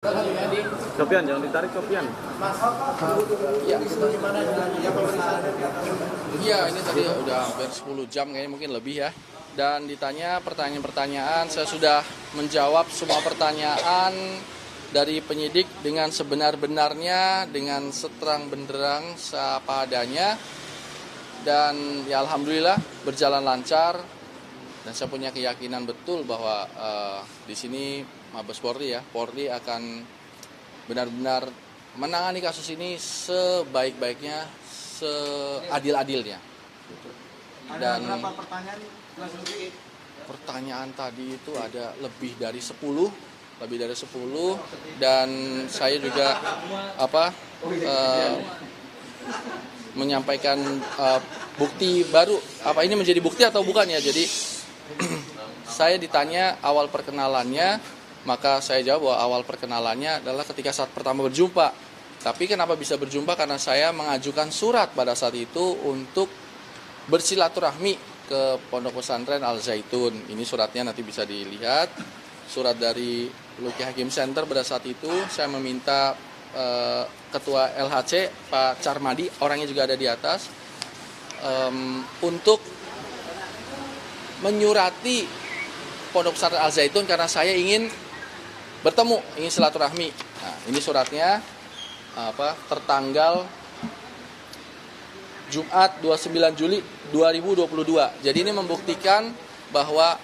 Sofian, jangan ditarik Sofian. Iya, iya ini tadi udah hampir 10 jam kayaknya, mungkin lebih ya. Dan ditanya pertanyaan-pertanyaan, saya sudah menjawab semua pertanyaan dari penyidik dengan sebenar-benarnya, dengan seterang benderang apa adanya. Dan ya alhamdulillah berjalan lancar. Dan saya punya keyakinan betul bahwa di sini Mabes Polri akan benar-benar menangani kasus ini sebaik-baiknya, seadil-adilnya. Dan ada berapa pertanyaan? pertanyaan tadi itu ada lebih dari 10, dan saya juga menyampaikan bukti baru. Apa ini menjadi bukti atau bukan ya? Jadi saya ditanya awal perkenalannya, maka saya jawab bahwa awal perkenalannya adalah ketika saat pertama berjumpa. Tapi kenapa bisa berjumpa? Karena saya mengajukan surat pada saat itu untuk bersilaturahmi ke Pondok Pesantren Al Zaitun. Ini suratnya nanti bisa dilihat. Surat dari Luki Hakim Center pada saat itu saya meminta Ketua LHC Pak Carmadi, orangnya juga ada di atas, untuk menyurati Pondok Pesantren Al Zaitun karena saya ingin bertemu, ingin silaturahmi. Nah, ini suratnya tertanggal Jumat 29 Juli 2022. Jadi ini membuktikan bahwa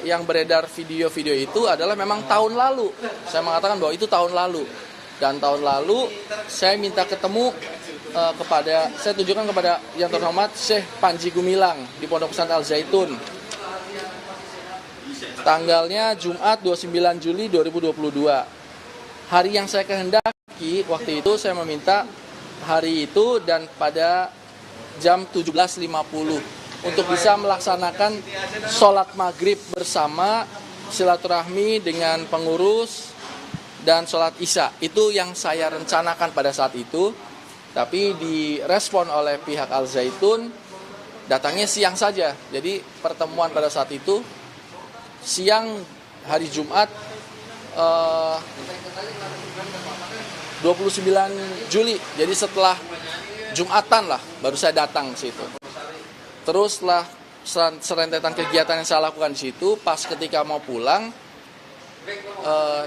yang beredar video-video itu adalah memang tahun lalu. Saya mengatakan bahwa itu tahun lalu. Dan tahun lalu saya minta ketemu saya tunjukkan kepada yang terhormat Syekh Panji Gumilang di Pondok Pesantren Al Zaitun. Tanggalnya Jumat 29 Juli 2022. Hari yang saya kehendaki waktu itu saya meminta hari itu dan pada jam 17.50 untuk bisa melaksanakan sholat maghrib bersama, silaturahmi dengan pengurus, dan sholat isya. Itu yang saya rencanakan pada saat itu, tapi direspon oleh pihak Al Zaitun datangnya siang saja. Jadi pertemuan pada saat itu siang hari Jumat 29 Juli. Jadi setelah Jumatan lah baru saya datang ke situ. Teruslah serentetan kegiatan yang saya lakukan di situ. Pas ketika mau pulang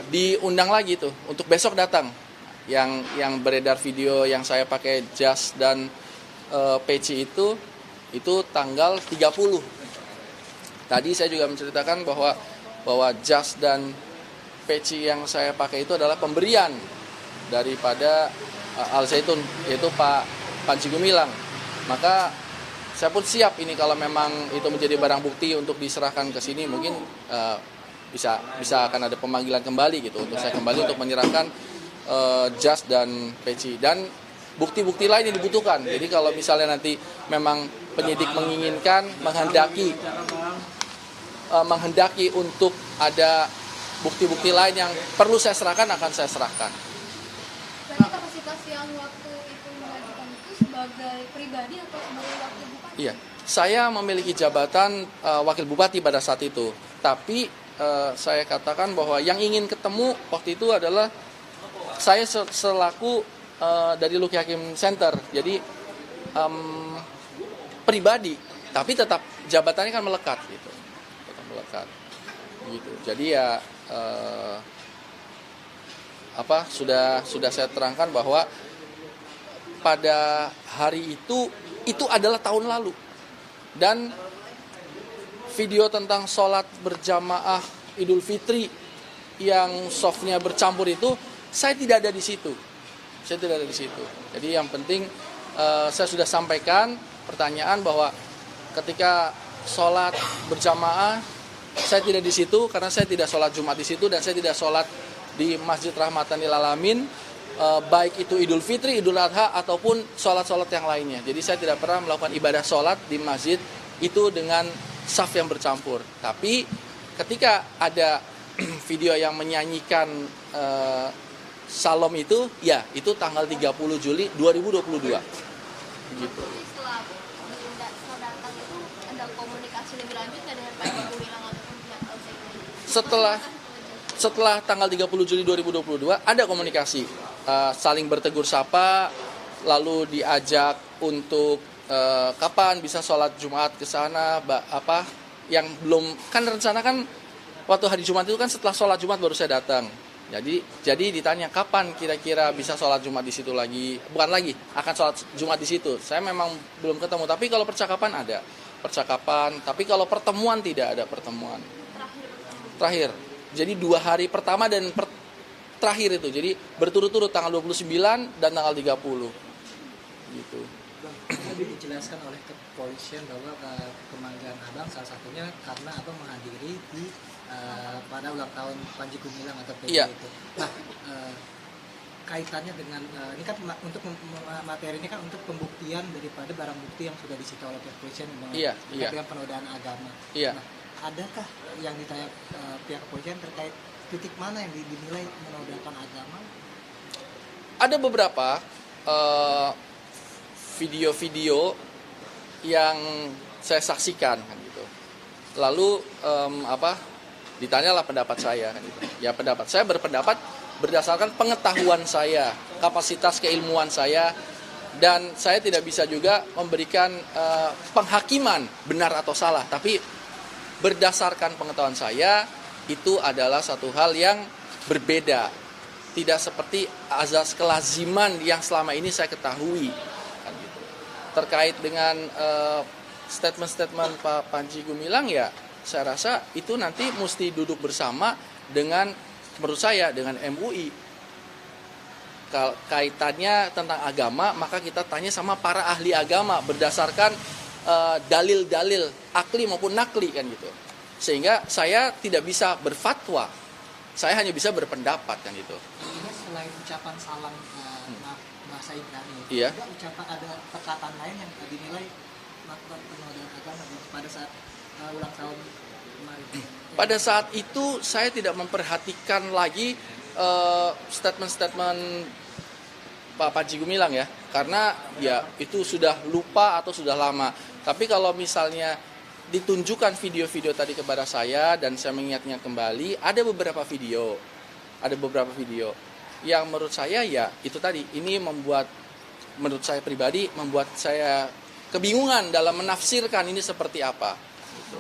diundang lagi tuh untuk besok datang. Yang beredar video yang saya pakai jas dan peci itu tanggal 30. Tadi saya juga menceritakan bahwa jas dan peci yang saya pakai itu adalah pemberian daripada Al Zaitun, yaitu Pak Panji Gumilang. Maka saya pun siap ini kalau memang itu menjadi barang bukti untuk diserahkan ke sini, mungkin bisa akan ada pemanggilan kembali gitu untuk saya kembali untuk menyerahkan jas dan peci dan bukti-bukti lain yang dibutuhkan. Jadi kalau misalnya nanti memang penyidik menginginkan, menghendaki untuk ada bukti-bukti lain yang perlu saya serahkan, akan saya serahkan. Berarti kapasitas yang waktu itu mengajukan itu sebagai pribadi atau sebagai wakil bupati? Iya, saya memiliki jabatan wakil bupati pada saat itu. Tapi saya katakan bahwa yang ingin ketemu waktu itu adalah saya selaku dari Luki Hakim Center. Jadi pribadi, tapi tetap jabatannya kan melekat gitu. Gitu. Jadi ya sudah saya terangkan bahwa pada hari itu adalah tahun lalu, dan video tentang sholat berjamaah Idul Fitri yang softnya bercampur itu saya tidak ada di situ. Jadi yang penting saya sudah sampaikan pertanyaan bahwa ketika sholat berjamaah saya tidak di situ karena saya tidak sholat Jumat di situ dan saya tidak sholat di Masjid Rahmatan lil Alamin, baik itu Idul Fitri, Idul Adha ataupun sholat-sholat yang lainnya. Jadi saya tidak pernah melakukan ibadah sholat di masjid itu dengan saf yang bercampur. Tapi ketika ada video yang menyanyikan Salam itu, ya itu tanggal 30 Juli 2022. Begitu. Setelah datang itu ada komunikasi lebih lanjut nggak dengan Pak Gumilang ataupun pihak Al Zaitun? setelah tanggal 30 Juli 2022 ada komunikasi, saling bertegur sapa, lalu diajak untuk kapan bisa sholat Jumat ke sana, apa yang belum, kan rencana kan waktu hari Jumat itu kan setelah sholat Jumat baru saya datang. Jadi ditanya kapan kira-kira bisa sholat Jumat di situ lagi, bukan lagi akan sholat Jumat di situ. Saya memang belum ketemu, tapi kalau percakapan ada percakapan, tapi kalau pertemuan tidak ada pertemuan. Terakhir. Jadi 2 hari pertama dan terakhir itu. Jadi berturut-turut tanggal 29 dan tanggal 30. Gitu. Tadi dijelaskan oleh kepolisian bahwa pemanggilan Abang salah satunya karena Abang menghadiri di pada ulang tahun Panji Gumilang atau PJ Iya. itu. Nah, kaitannya dengan ini kan untuk materi ini kan untuk pembuktian daripada barang bukti yang sudah disita oleh kepolisian Iya. dengan penodaan agama. Iya. Nah, adakah yang ditanya pihak kepolisian terkait titik mana yang dinilai menodaan agama? Ada beberapa video-video yang saya saksikan kan gitu. Lalu ditanyalah pendapat saya kan gitu. Ya pendapat saya berpendapat berdasarkan pengetahuan saya, kapasitas keilmuan saya, dan saya tidak bisa juga memberikan penghakiman benar atau salah, tapi berdasarkan pengetahuan saya itu adalah satu hal yang berbeda, tidak seperti azas kelaziman yang selama ini saya ketahui kan gitu. Terkait dengan statement-statement Pak Panji Gumilang, ya saya rasa itu nanti mesti duduk bersama dengan, menurut saya, dengan MUI. Kaitannya tentang agama, maka kita tanya sama para ahli agama berdasarkan dalil-dalil akli maupun nakli kan gitu. Sehingga saya tidak bisa berfatwa, saya hanya bisa berpendapat kan gitu. Ini selain ucapan salam Mas Said tadi, Iya. ada perkataan lain yang dinilai melakukan penodaan agama pada saat ulang tahun kemarin. Pada saat itu saya tidak memperhatikan lagi statement-statement Pak Panji Gumilang ya, karena ya itu sudah lupa atau sudah lama. Tapi kalau misalnya ditunjukkan video-video tadi kepada saya dan saya mengingat-ingat kembali, ada beberapa video yang menurut saya ya itu tadi, ini menurut saya pribadi membuat saya kebingungan dalam menafsirkan ini seperti apa. Gitu.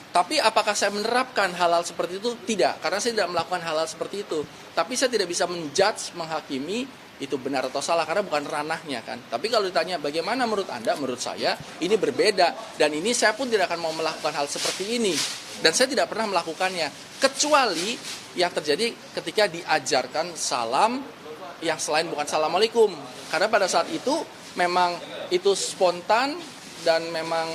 Tapi apakah saya menerapkan hal-hal seperti itu? Tidak, karena saya tidak melakukan hal-hal seperti itu. Tapi saya tidak bisa menjudge, menghakimi itu benar atau salah, karena bukan ranahnya kan. Tapi kalau ditanya bagaimana menurut Anda, menurut saya ini berbeda. Dan ini saya pun tidak akan mau melakukan hal seperti ini. Dan saya tidak pernah melakukannya. Kecuali yang terjadi ketika diajarkan salam yang selain bukan Assalamualaikum. Karena pada saat itu memang itu spontan dan memang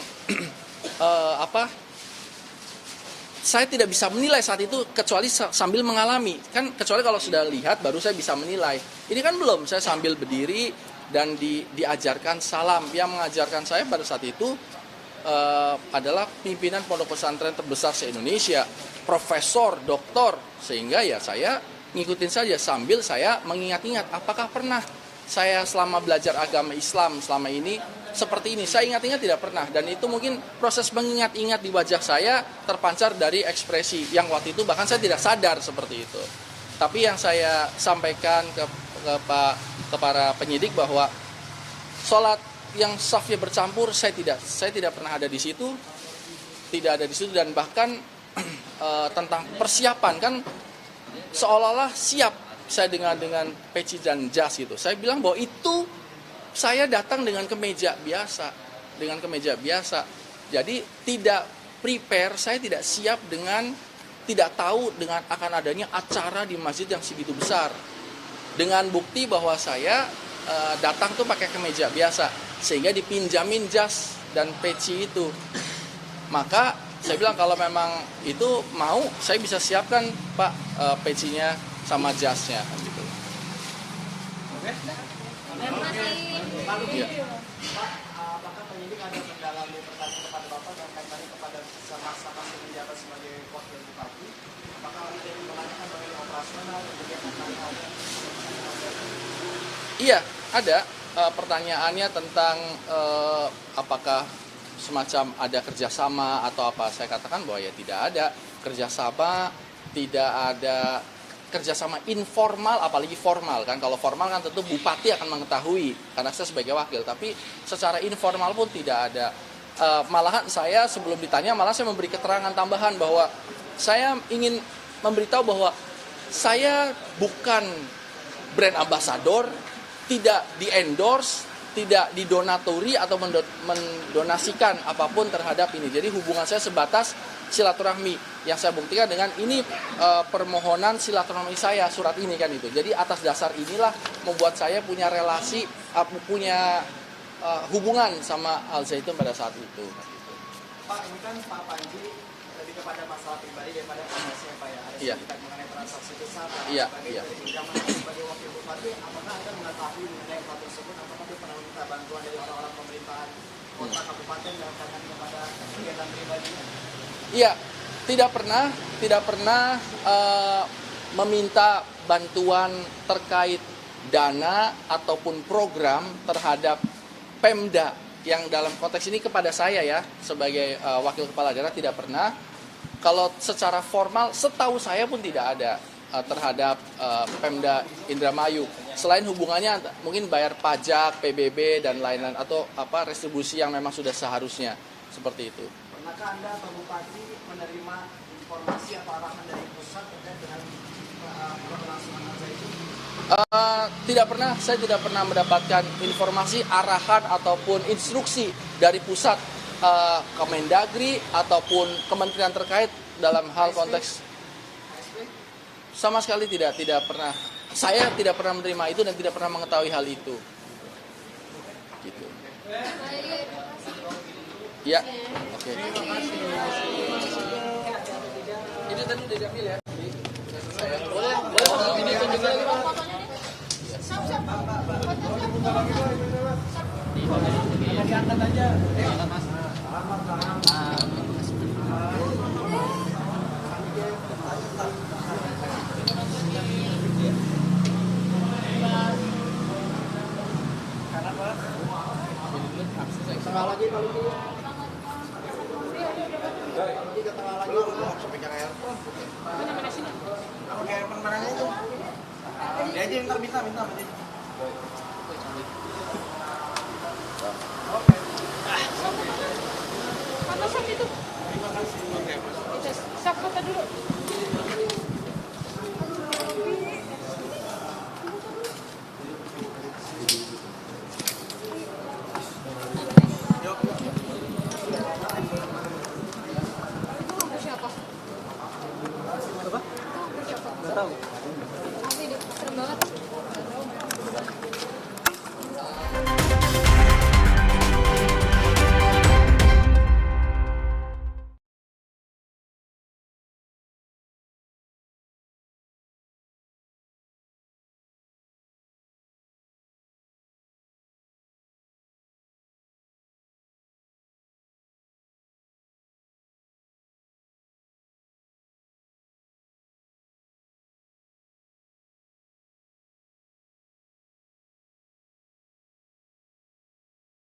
saya tidak bisa menilai saat itu kecuali sambil mengalami. Kan kecuali kalau sudah lihat baru saya bisa menilai. Ini kan belum, saya sambil berdiri dan diajarkan salam. Yang mengajarkan saya pada saat itu adalah pimpinan pondok pesantren terbesar se-Indonesia, profesor, doktor. Sehingga ya saya ngikutin saja sambil saya mengingat-ingat apakah pernah saya selama belajar agama Islam selama ini seperti ini. Saya ingat-ingat tidak pernah, dan itu mungkin proses mengingat-ingat di wajah saya terpancar dari ekspresi yang waktu itu bahkan saya tidak sadar seperti itu. Tapi yang saya sampaikan ke para penyidik bahwa sholat yang safnya bercampur saya tidak pernah ada di situ, dan bahkan tentang persiapan kan seolah-olah siap saya dengan peci dan jas gitu. Saya bilang bahwa itu saya datang dengan kemeja biasa. Jadi tidak prepare, saya tidak siap tidak tahu dengan akan adanya acara di masjid yang segitu besar. Dengan bukti bahwa saya datang tuh pakai kemeja biasa, sehingga dipinjamin jas dan peci itu. Maka saya bilang kalau memang itu mau, saya bisa siapkan Pak pecinya sama jasnya gitu. Oke. Iya. Pak, apakah penyidik ada mendalami pertanyaan kepada Bapak dan kaitannya kepada sama-sama menjabat sebagai wakil bupati? Apakah ada yang menanyakan mengenai operasional kegiatan hal? Iya, ada pertanyaannya tentang apakah semacam ada kerjasama atau apa. Saya katakan bahwa ya tidak ada kerjasama tidak ada kerjasama informal, apalagi formal kan. Kalau formal kan tentu bupati akan mengetahui karena saya sebagai wakil, tapi secara informal pun tidak ada. Malahan saya sebelum ditanya malah saya memberi keterangan tambahan bahwa saya ingin memberitahu bahwa saya bukan brand ambassador, tidak di-endorse, tidak didonatori atau mendonasikan apapun terhadap ini. Jadi hubungan saya sebatas silaturahmi yang saya buktikan dengan ini, permohonan silaturahmi saya, surat ini kan itu. Jadi atas dasar inilah membuat saya punya relasi, punya hubungan sama Al Zaitun pada saat itu. Pak, ini kan Pak Panji lebih kepada masalah pribadi daripada komersial Pak ya. Ada Iya. sedikit mengenai transaksi besar. Pak. Iya, Sebagai iya. dari pinjaman sebagai wakil bupati, apakah Anda mengetahui mengenai hal tersebut? Apakah Anda pernah minta bantuan dari orang-orang pemerintahan kota kabupaten dan kaitan kepada kegiatan pribadinya? Iya, tidak pernah meminta bantuan terkait dana ataupun program terhadap Pemda yang dalam konteks ini kepada saya ya sebagai wakil kepala daerah tidak pernah. Kalau secara formal setahu saya pun tidak ada terhadap Pemda Indramayu. Selain hubungannya mungkin bayar pajak, PBB dan lain-lain atau retribusi yang memang sudah seharusnya seperti itu. Pernahkah Anda Pak Bupati menerima informasi atau arahan dari pusat terkait dengan kelangsungan Al Zaitun? Tidak pernah, saya tidak pernah mendapatkan informasi, arahan ataupun instruksi dari pusat, Kemendagri ataupun kementerian terkait dalam hal konteks sama sekali tidak pernah. Saya tidak pernah menerima itu dan tidak pernah mengetahui hal itu. Gitu. Ya, oke. Ini tadi udah diambil ya. Boleh ini tunjuk lagi Pak. Diangkat aja. Tengah lagi kalau gitu. Ke tengah lagi sampai ke airport. Mana sini? Apa ke airport mana itu? Dia aja yang minta sama dia. Oke. Mana itu? Terima kasih. Kita sap foto dulu.